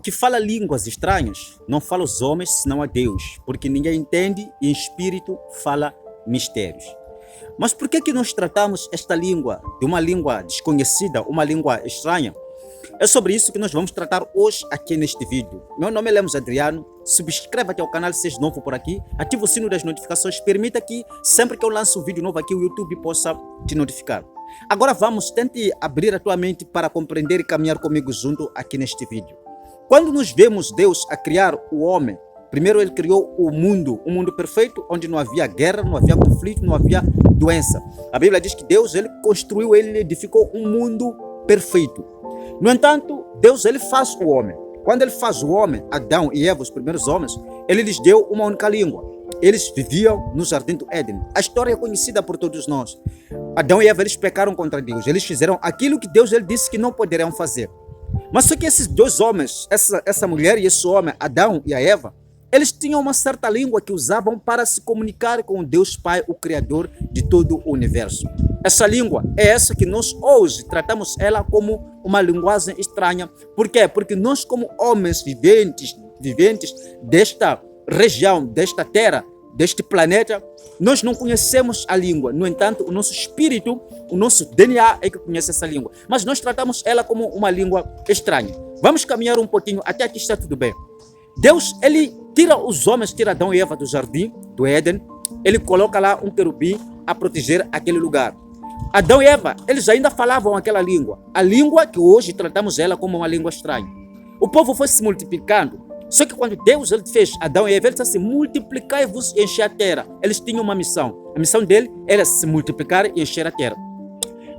Que fala línguas estranhas não fala os homens, senão a Deus, porque ninguém entende e em espírito fala mistérios. Mas por que nós tratamos esta língua de uma língua desconhecida, uma língua estranha? É sobre isso que nós vamos tratar hoje aqui neste vídeo. Meu nome é Lemos Adriano, subscreva-te ao canal se és novo por aqui, ativa o sino das notificações, permita que sempre que eu lanço um vídeo novo aqui o YouTube possa te notificar. Agora tente abrir a tua mente para compreender e caminhar comigo junto aqui neste vídeo. Quando nós vemos Deus a criar o homem, primeiro ele criou o mundo, um mundo perfeito, onde não havia guerra, não havia conflito, não havia doença. A Bíblia diz que Deus ele construiu, ele edificou um mundo perfeito. No entanto, Deus ele faz o homem. Quando ele faz o homem, Adão e Eva, os primeiros homens, ele lhes deu uma única língua. Eles viviam no jardim do Éden. A história é conhecida por todos nós. Adão e Eva eles pecaram contra Deus. Eles fizeram aquilo que Deus ele disse que não poderiam fazer. Mas só que esses dois homens, essa mulher e esse homem, Adão e a Eva, eles tinham uma certa língua que usavam para se comunicar com Deus Pai, o Criador de todo o universo. Essa língua é essa que nós hoje tratamos ela como uma linguagem estranha. Por quê? Porque nós como homens viventes desta região, desta terra, deste planeta, nós não conhecemos a língua. No entanto, o nosso espírito, o nosso DNA é que conhece essa língua. Mas nós tratamos ela como uma língua estranha. Vamos caminhar um pouquinho, até aqui está tudo bem. Deus, ele tira os homens, tira Adão e Eva do jardim, do Éden. Ele coloca lá um querubim a proteger aquele lugar. Adão e Eva, eles ainda falavam aquela língua. A língua que hoje tratamos ela como uma língua estranha. O povo foi se multiplicando. Só que quando Deus ele fez Adão e Eva, ele disse assim, multiplicai-vos e encher a terra. Eles tinham uma missão. A missão dele era se multiplicar e encher a terra.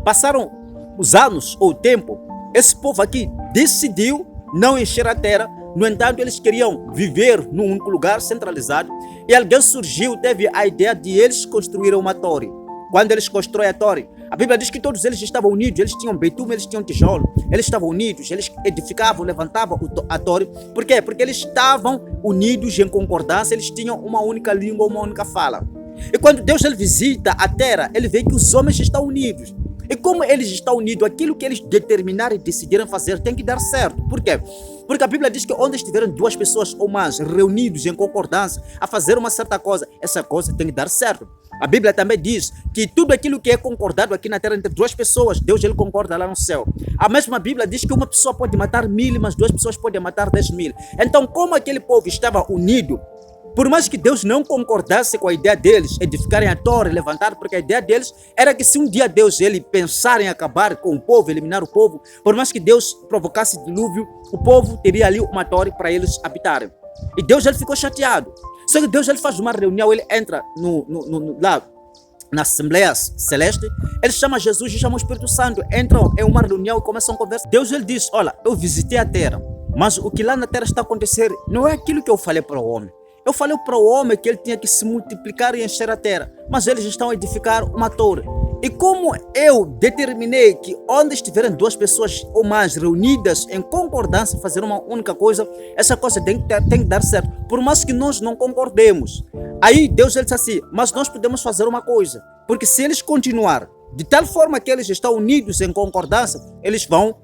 Passaram os anos ou o tempo, esse povo aqui decidiu não encher a terra. No entanto, eles queriam viver num único lugar centralizado. E alguém surgiu, teve a ideia de eles construírem uma torre. Quando eles constroem a torre, a Bíblia diz que todos eles estavam unidos, eles tinham betume, eles tinham tijolo, eles estavam unidos, eles edificavam, levantavam a torre. Por quê? Porque eles estavam unidos em concordância, eles tinham uma única língua, uma única fala. E quando Deus ele visita a terra, ele vê que os homens estão unidos. E como eles estão unidos, aquilo que eles determinaram e decidiram fazer tem que dar certo. Por quê? Porque a Bíblia diz que onde estiverem duas pessoas ou mais reunidos em concordância a fazer uma certa coisa, essa coisa tem que dar certo. A Bíblia também diz que tudo aquilo que é concordado aqui na terra entre duas pessoas, Deus ele concorda lá no céu. A mesma Bíblia diz que uma pessoa pode matar 1000, mas duas pessoas podem matar 10.000. Então, como aquele povo estava unido, por mais que Deus não concordasse com a ideia deles, edificarem a torre, levantar, porque a ideia deles era que se um dia Deus ele pensar em acabar com o povo, eliminar o povo, por mais que Deus provocasse dilúvio, o povo teria ali uma torre para eles habitarem. E Deus ele ficou chateado. Só que Deus ele faz uma reunião, ele entra lá na Assembleia Celeste, ele chama Jesus e chama o Espírito Santo, entram em uma reunião e começam a conversar. Deus ele diz, olha, eu visitei a terra, mas o que lá na terra está acontecendo não é aquilo que eu falei para o homem. Eu falei para o homem que ele tinha que se multiplicar e encher a terra, mas eles estão a edificar uma torre. E como eu determinei que onde estiverem duas pessoas ou mais reunidas em concordância fazer uma única coisa, essa coisa tem que dar certo, por mais que nós não concordemos. Aí Deus ele disse assim, mas nós podemos fazer uma coisa, porque se eles continuar de tal forma que eles estão unidos em concordância, eles vão,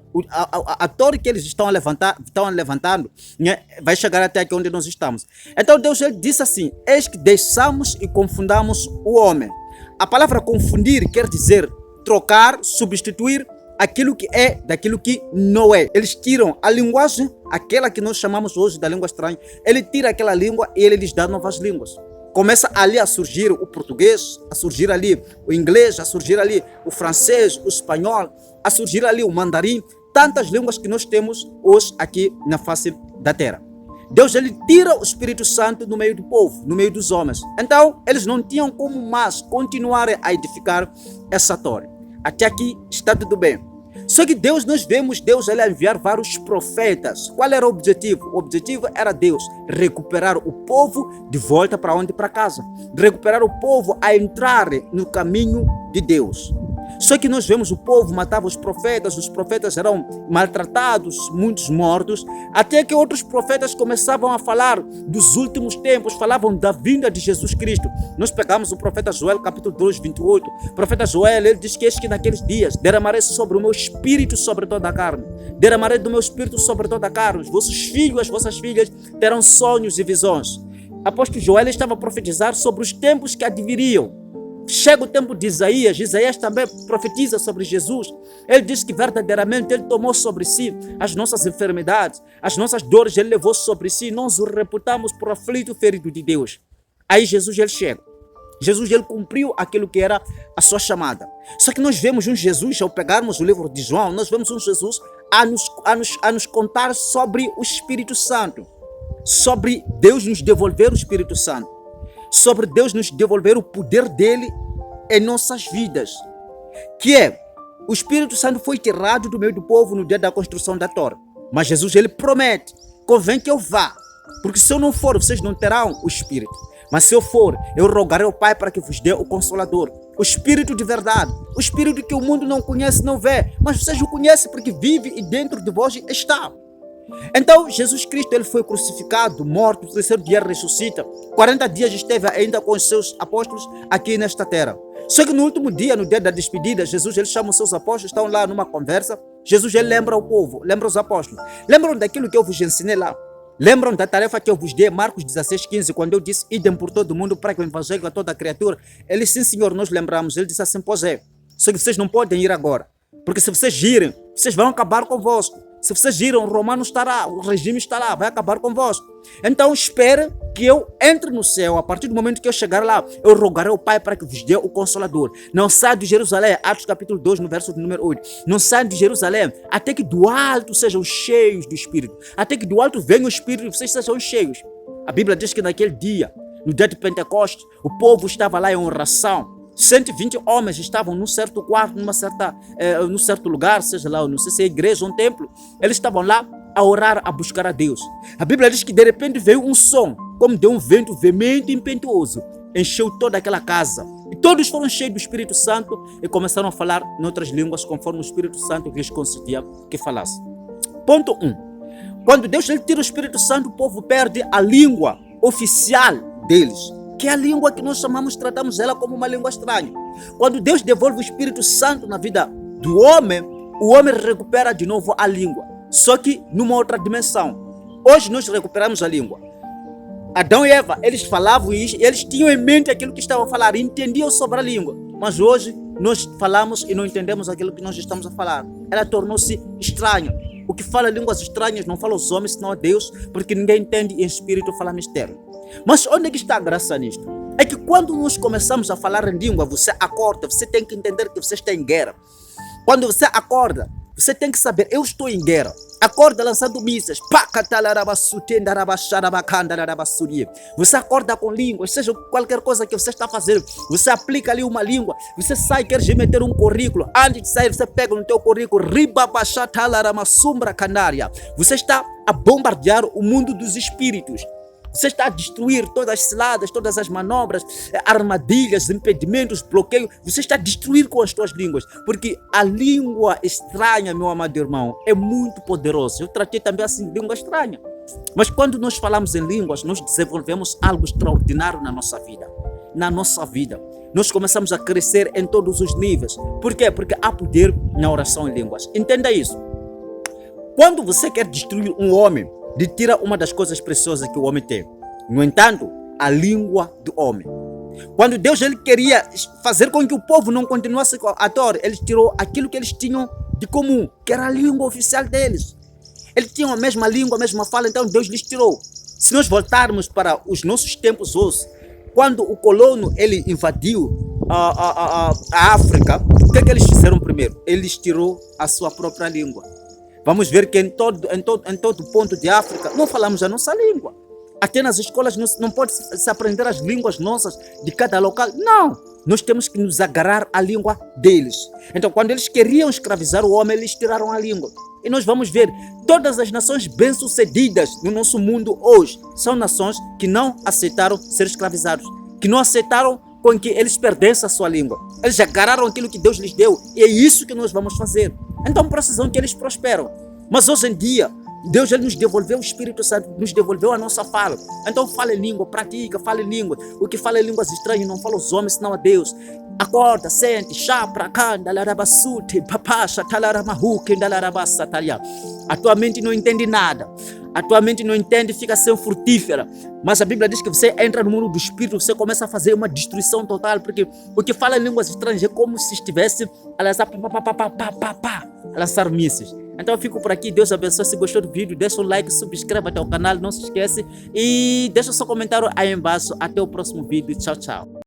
a torre que eles estão levantando, né, vai chegar até aqui onde nós estamos. Então Deus ele disse assim, eis que deixamos e confundamos o homem. A palavra confundir quer dizer trocar, substituir aquilo que é daquilo que não é. Eles tiram a linguagem, aquela que nós chamamos hoje da língua estranha, ele tira aquela língua e ele lhes dá novas línguas. Começa ali a surgir o português, a surgir ali o inglês, a surgir ali o francês, o espanhol, a surgir ali o mandarim, tantas línguas que nós temos hoje aqui na face da terra. Deus ele tira o Espírito Santo no meio do povo, no meio dos homens. Então, eles não tinham como mais continuar a edificar essa torre. Até aqui está tudo bem. Só que nós vemos Deus ele enviar vários profetas. Qual era o objetivo? O objetivo era Deus recuperar o povo de volta para onde? Para casa. Recuperar o povo a entrar no caminho de Deus. Só que nós vemos o povo matava os profetas eram maltratados, muitos mortos, até que outros profetas começavam a falar dos últimos tempos, falavam da vinda de Jesus Cristo. Nós pegamos o profeta Joel, capítulo 2, 28. O profeta Joel, ele diz que eis que naqueles dias derramarei sobre o meu espírito sobre toda a carne. Derramarei do meu espírito sobre toda a carne. Os vossos filhos, as vossas filhas terão sonhos e visões. Apóstolo Joel estava a profetizar sobre os tempos que adviriam. Chega o tempo de Isaías. Isaías também profetiza sobre Jesus. Ele diz que verdadeiramente ele tomou sobre si as nossas enfermidades, as nossas dores, ele levou sobre si. Nós o reputamos por aflito, ferido de Deus. Aí Jesus ele chega. Jesus ele cumpriu aquilo que era a sua chamada. Só que nós vemos um Jesus, ao pegarmos o livro de João, nós vemos um Jesus a nos contar sobre o Espírito Santo, sobre Deus nos devolver o Espírito Santo, sobre Deus nos devolver o poder dele em nossas vidas, que é, o Espírito Santo foi tirado do meio do povo no dia da construção da torre, mas Jesus ele promete, convém que eu vá, porque se eu não for, vocês não terão o Espírito, mas se eu for, eu rogarei ao Pai para que vos dê o Consolador, o Espírito de verdade, o Espírito que o mundo não conhece, não vê, mas vocês o conhecem porque vive e dentro de vós está. Então Jesus Cristo ele foi crucificado, morto, no terceiro dia ressuscita. 40 dias esteve ainda com os seus apóstolos aqui nesta terra. Só que no último dia, no dia da despedida, Jesus ele chama os seus apóstolos, estão lá numa conversa. Jesus ele lembra o povo, lembra os apóstolos. Lembram daquilo que eu vos ensinei lá? Lembram da tarefa que eu vos dei, Marcos 16:15, quando eu disse, idem por todo mundo para que o evangelho a toda a criatura. Ele, sim senhor, nós lembramos. Ele disse assim, pois é, só que vocês não podem ir agora, porque se vocês irem, vocês vão acabar convosco. Se vocês viram, o romano estará, o regime estará, vai acabar convosco. Então espere que eu entre no céu. A partir do momento que eu chegar lá, eu rogarei ao Pai para que vos dê o Consolador. Não sai de Jerusalém, Atos capítulo 2, no verso número 8. Não sai de Jerusalém, até que do alto sejam cheios do Espírito. Até que do alto venha o Espírito e vocês sejam cheios. A Bíblia diz que naquele dia, no dia de Pentecostes, o povo estava lá em oração. 120 homens estavam num certo quarto, num certo lugar, seja lá, não sei se é igreja ou um templo. Eles estavam lá a orar, a buscar a Deus. A Bíblia diz que de repente veio um som, como de um vento veemente e impetuoso. Encheu toda aquela casa. E todos foram cheios do Espírito Santo e começaram a falar em outras línguas, conforme o Espírito Santo lhes concedia que falasse. Ponto 1. Quando Deus ele tira o Espírito Santo, o povo perde a língua oficial deles, que é a língua que nós chamamos, tratamos ela como uma língua estranha. Quando Deus devolve o Espírito Santo na vida do homem, o homem recupera de novo a língua, só que numa outra dimensão. Hoje nós recuperamos a língua. Adão e Eva, eles falavam isso, eles tinham em mente aquilo que estavam a falar, entendiam sobre a língua. Mas hoje nós falamos e não entendemos aquilo que nós estamos a falar. Ela tornou-se estranha. O que fala línguas estranhas não fala os homens, senão a Deus, porque ninguém entende e em espírito fala mistério. Mas onde é que está a graça nisto? É que quando nós começamos a falar em língua, você acorda, você tem que entender que você está em guerra. Quando você acorda, você tem que saber, eu estou em guerra. Acorda lançando mísseis. Você acorda com línguas, seja qualquer coisa que você está fazendo. Você aplica ali uma língua. Você sai, quer meter um currículo. Antes de sair, você pega no teu currículo. Você está a bombardear o mundo dos espíritos. Você está a destruir todas as ciladas, todas as manobras, armadilhas, impedimentos, bloqueios. Você está a destruir com as suas línguas. Porque a língua estranha, meu amado irmão, é muito poderosa. Eu tratei também assim, língua estranha. Mas quando nós falamos em línguas, nós desenvolvemos algo extraordinário na nossa vida. Na nossa vida. Nós começamos a crescer em todos os níveis. Por quê? Porque há poder na oração em línguas. Entenda isso. Quando você quer destruir um homem, tira uma das coisas preciosas que o homem tem. No entanto, a língua do homem. Quando Deus ele queria fazer com que o povo não continuasse a Torá, ele tirou aquilo que eles tinham de comum, que era a língua oficial deles. Eles tinham a mesma língua, a mesma fala, então Deus lhes tirou. Se nós voltarmos para os nossos tempos hoje, quando o colono ele invadiu a África, o que é que eles fizeram primeiro? Eles tirou a sua própria língua. Vamos ver que em todo ponto de África não falamos a nossa língua. Até nas escolas não pode se aprender as línguas nossas de cada local. Não, nós temos que nos agarrar à língua deles. Então, quando eles queriam escravizar o homem, eles tiraram a língua. E nós vamos ver, todas as nações bem-sucedidas no nosso mundo hoje são nações que não aceitaram ser escravizados, que não aceitaram com que eles perdessem a sua língua. Eles agarraram aquilo que Deus lhes deu e é isso que nós vamos fazer. Então precisam que eles prosperam. Mas hoje em dia, Deus ele nos devolveu o Espírito Santo, nos devolveu a nossa fala. Então fala em língua, pratica, fala em língua. O que fala em línguas estranhas não fala os homens, senão a Deus. Acorda, sente, chapra, canda, larabasute, papasha, talaramahuque, dalarabasataria. A tua mente não entende nada. A tua mente não entende, fica sem frutífera. Mas a Bíblia diz que você entra no mundo do Espírito, você começa a fazer uma destruição total, porque o que fala em línguas estranhas é como se estivesse a lançar mísseis. Então eu fico por aqui, Deus abençoe. Se gostou do vídeo, deixa um like, subscreva até o canal, não se esquece. E deixa o seu comentário aí embaixo. Até o próximo vídeo, tchau, tchau.